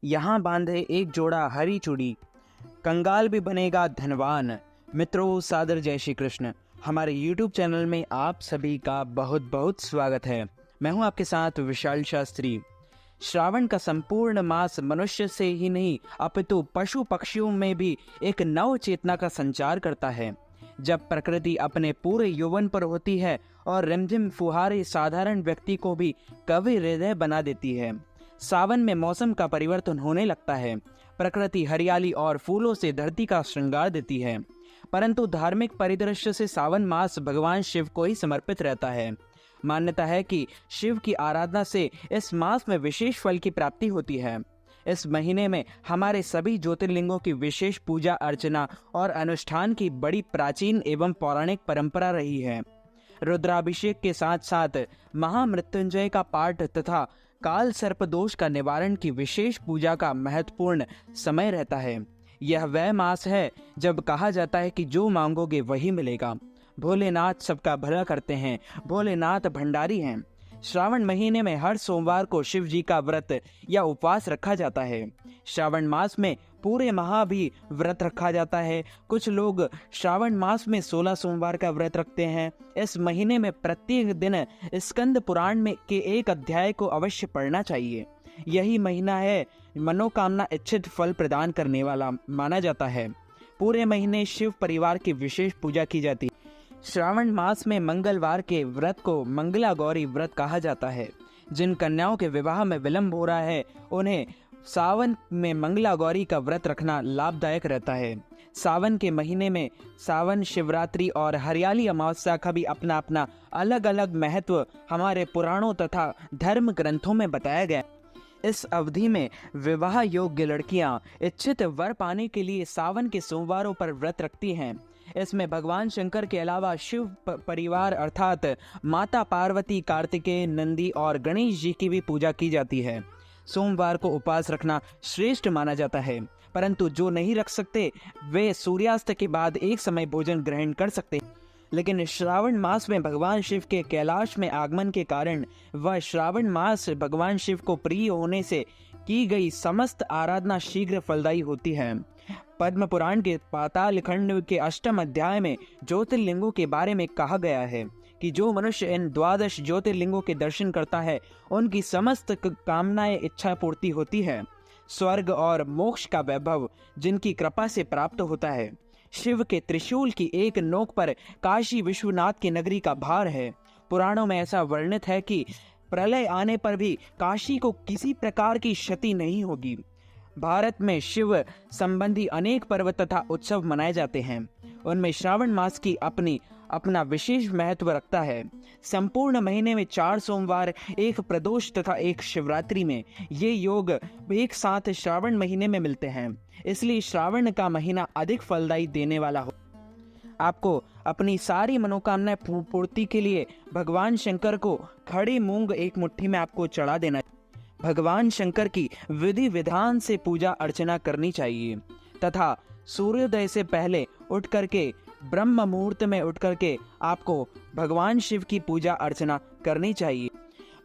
यहाँ बांधे एक जोड़ा हरी चूड़ी, कंगाल भी बनेगा धनवान। मित्रों, सादर जय श्री कृष्ण। हमारे YouTube चैनल में आप सभी का बहुत बहुत स्वागत है। मैं हूं आपके साथ विशाल शास्त्री। श्रावण का संपूर्ण मास मनुष्य से ही नहीं अपितु पशु पक्षियों में भी एक नव चेतना का संचार करता है। जब प्रकृति अपने पूरे यौवन पर होती है और रिमझिम फुहारे साधारण व्यक्ति को भी कवि हृदय बना देती है। सावन में मौसम का परिवर्तन होने लगता है। प्रकृति हरियाली और फूलों से धरती का श्रृंगार देती है। परंतु धार्मिक परिदृश्य से सावन मास भगवान शिव को ही समर्पित रहता है। मान्यता है कि शिव की आराधना से इस मास में विशेष फल की प्राप्ति होती है। इस महीने में हमारे सभी ज्योतिर्लिंगों की विशेष पूजा अर्चना और अनुष्ठान की बड़ी प्राचीन एवं पौराणिक परंपरा रही है। रुद्राभिषेक के साथ साथ महामृत्युंजय का पाठ तथा काल सर्प दोष का निवारण की विशेष पूजा का महत्वपूर्ण समय रहता है। यह वह मास है जब कहा जाता है कि जो मांगोगे वही मिलेगा। भोलेनाथ सबका भला करते हैं, भोलेनाथ भंडारी हैं। श्रावण महीने में हर सोमवार को शिव जी का व्रत या उपवास रखा जाता है। श्रावण मास में पूरे माह भी व्रत रखा जाता है। कुछ लोग श्रावण मास में 16 सोमवार का व्रत रखते हैं। इस महीने में प्रत्येक दिन स्कंद पुराण में के एक अध्याय को अवश्य पढ़ना चाहिए। यही महीना है मनोकामना इच्छित फल प्रदान करने वाला माना जाता है। पूरे महीने शिव परिवार की विशेष पूजा की जाती है। श्रावण मास में मंगलवार के व्रत को मंगला गौरी व्रत कहा जाता है। जिन कन्याओं के विवाह में विलंब हो रहा है उन्हें सावन में मंगला गौरी का व्रत रखना लाभदायक रहता है। सावन के महीने में सावन शिवरात्रि और हरियाली अमावस्या का भी अपना अपना अलग अलग महत्व हमारे पुराणों तथा धर्म ग्रंथों में बताया गया। इस अवधि में विवाह योग्य लड़कियां इच्छित वर पाने के लिए सावन के सोमवारों पर व्रत रखती हैं। इसमें भगवान शंकर के अलावा शिव परिवार अर्थात माता पार्वती, कार्तिकेय, नंदी और गणेश जी की भी पूजा की जाती है। सोमवार को उपवास रखना श्रेष्ठ माना जाता है, परंतु जो नहीं रख सकते वे सूर्यास्त के बाद एक समय भोजन ग्रहण कर सकते हैं। लेकिन श्रावण मास में भगवान शिव के कैलाश में आगमन के कारण वह श्रावण मास भगवान शिव को प्रिय होने से की गई समस्त आराधना शीघ्र फलदायी होती है। पद्म पुराण के पाताल खंड के 8वें अध्याय में ज्योतिर्लिंगों के बारे में कहा गया है कि जो मनुष्य इन 12 ज्योतिर्लिंगों के दर्शन करता है उनकी समस्त कामनाएं इच्छा पूर्ति होती है। स्वर्ग और मोक्ष का वैभव जिनकी कृपा से प्राप्त होता है। शिव के त्रिशूल की एक नोक पर काशी विश्वनाथ की नगरी का भार है। पुराणों में ऐसा वर्णित है कि प्रलय आने पर भी काशी को किसी प्रकार की क्षति नहीं होगी। भारत में शिव संबंधी अनेक पर्व तथा उत्सव मनाए जाते हैं। उनमें श्रावण मास की अपना विशेष महत्व रखता है। संपूर्ण महीने में 4 सोमवार, एक प्रदोष तथा एक शिवरात्रि में ये योग एक साथ श्रावण महीने में मिलते हैं। इसलिए श्रावण का महीना अधिक फलदायी देने वाला हो। आपको अपनी सारी मनोकामनाएं पूर्ति के लिए भगवान शंकर को खड़े मूंग एक मुट्ठी में आपको चढ़ा देना। भगवान शंकर की विधि विधान से पूजा अर्चना करनी चाहिए तथा सूर्योदय से पहले उठ करके ब्रह्म मुहूर्त में उठ करके आपको भगवान शिव की पूजा अर्चना करनी चाहिए।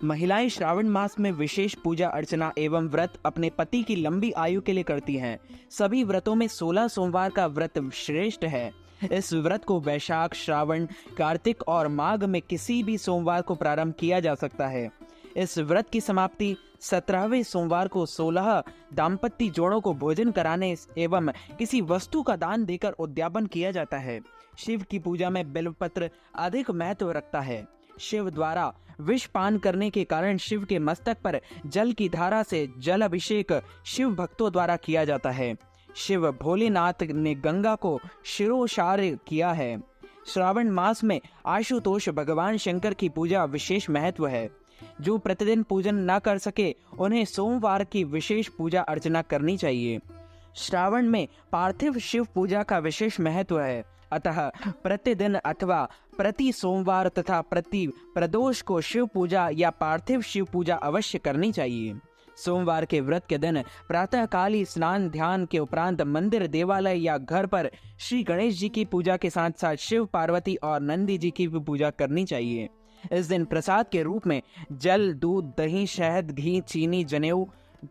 महिलाएं श्रावण मास में विशेष पूजा अर्चना एवं व्रत अपने पति की लंबी आयु के लिए करती हैं। सभी व्रतों में 16 सोमवार का व्रत श्रेष्ठ है। इस व्रत को वैशाख, श्रावण, कार्तिक और माघ में किसी भी सोमवार को प्रारंभ किया जा सकता है। इस व्रत की समाप्ति 17वें सोमवार को 16 दाम्पत्य जोड़ों को भोजन कराने एवं किसी वस्तु का दान देकर उद्यापन किया जाता है। शिव की पूजा में बेलपत्र अधिक महत्व रखता है। शिव द्वारा विष पान करने के कारण शिव के मस्तक पर जल की धारा से जल अभिषेक शिव भक्तों द्वारा किया जाता है। शिव भोलेनाथ ने गंगा को शिरोशार किया है। श्रावण मास में आशुतोष भगवान शंकर की पूजा विशेष महत्व है। जो प्रतिदिन पूजन न कर सके उन्हें सोमवार की विशेष पूजा अर्चना करनी चाहिए। श्रावण में पार्थिव शिव पूजा का विशेष महत्व है। अतः प्रतिदिन अथवा प्रति सोमवार तथा प्रति प्रदोष को शिव पूजा या पार्थिव शिव पूजा अवश्य करनी चाहिए। सोमवार के व्रत के दिन प्रातःकाली स्नान ध्यान के उपरांत मंदिर, देवालय या घर पर श्री गणेश जी की पूजा के साथ साथ शिव, पार्वती और नंदी जी की भी पूजा करनी चाहिए। इस दिन प्रसाद के रूप में जल, दूध, दही, शहद, घी, चीनी, जनेऊ,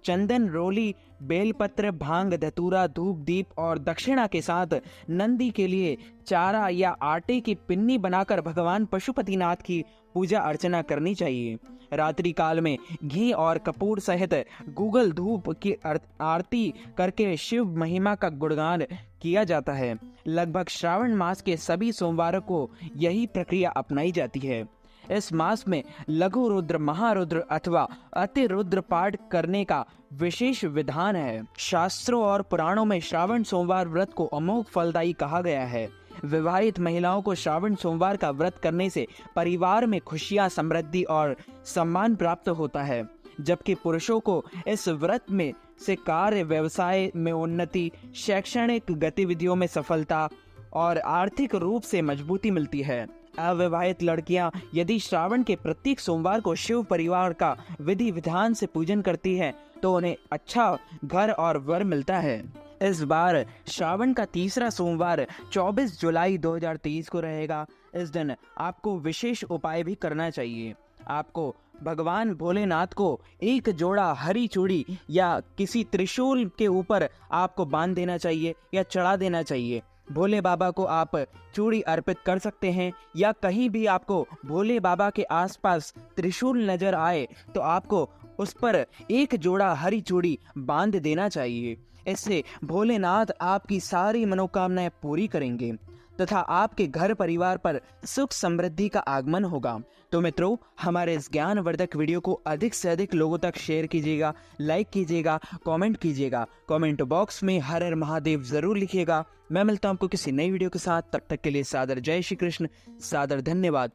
चंदन, रोली, बेलपत्र, भांग, धतूरा, धूप, दीप और दक्षिणा के साथ नंदी के लिए चारा या आटे की पिन्नी बनाकर भगवान पशुपतिनाथ की पूजा अर्चना करनी चाहिए। रात्रि काल में घी और कपूर सहित गूगल धूप की आरती करके शिव महिमा का गुणगान किया जाता है। लगभग श्रावण मास के सभी सोमवारों को यही प्रक्रिया अपनाई जाती है। इस मास में लघु रुद्र, महारुद्र अथवा अति रुद्र पाठ करने का विशेष विधान है। शास्त्रों और पुराणों में श्रावण सोमवार व्रत को अमोघ फलदायी कहा गया है। विवाहित महिलाओं को श्रावण सोमवार का व्रत करने से परिवार में खुशियां, समृद्धि और सम्मान प्राप्त होता है, जबकि पुरुषों को इस व्रत में से कार्य, व्यवसाय में उन्नति, शैक्षणिक गतिविधियों में सफलता और आर्थिक रूप से मजबूती मिलती है। अविवाहित लड़कियां यदि श्रावण के प्रत्येक सोमवार को शिव परिवार का विधि विधान से पूजन करती हैं तो उन्हें अच्छा घर और वर मिलता है। इस बार श्रावण का तीसरा सोमवार 24 जुलाई 2023 को रहेगा। इस दिन आपको विशेष उपाय भी करना चाहिए। आपको भगवान भोलेनाथ को एक जोड़ा हरी चूड़ी या किसी त्रिशूल के ऊपर आपको बांध देना चाहिए या चढ़ा देना चाहिए। भोले बाबा को आप चूड़ी अर्पित कर सकते हैं, या कहीं भी आपको भोले बाबा के आसपास त्रिशूल नजर आए तो आपको उस पर एक जोड़ा हरी चूड़ी बांध देना चाहिए। इससे भोलेनाथ आपकी सारी मनोकामनाएं पूरी करेंगे तथा आपके घर परिवार पर सुख समृद्धि का आगमन होगा। तो मित्रों, हमारे इस ज्ञानवर्धक वीडियो को अधिक से अधिक लोगों तक शेयर कीजिएगा, लाइक कीजिएगा, कमेंट कीजिएगा। कमेंट बॉक्स में हर हर महादेव जरूर लिखिएगा। मैं मिलता हूं आपको किसी नई वीडियो के साथ। तब तक के लिए सादर जय श्री कृष्ण, सादर धन्यवाद।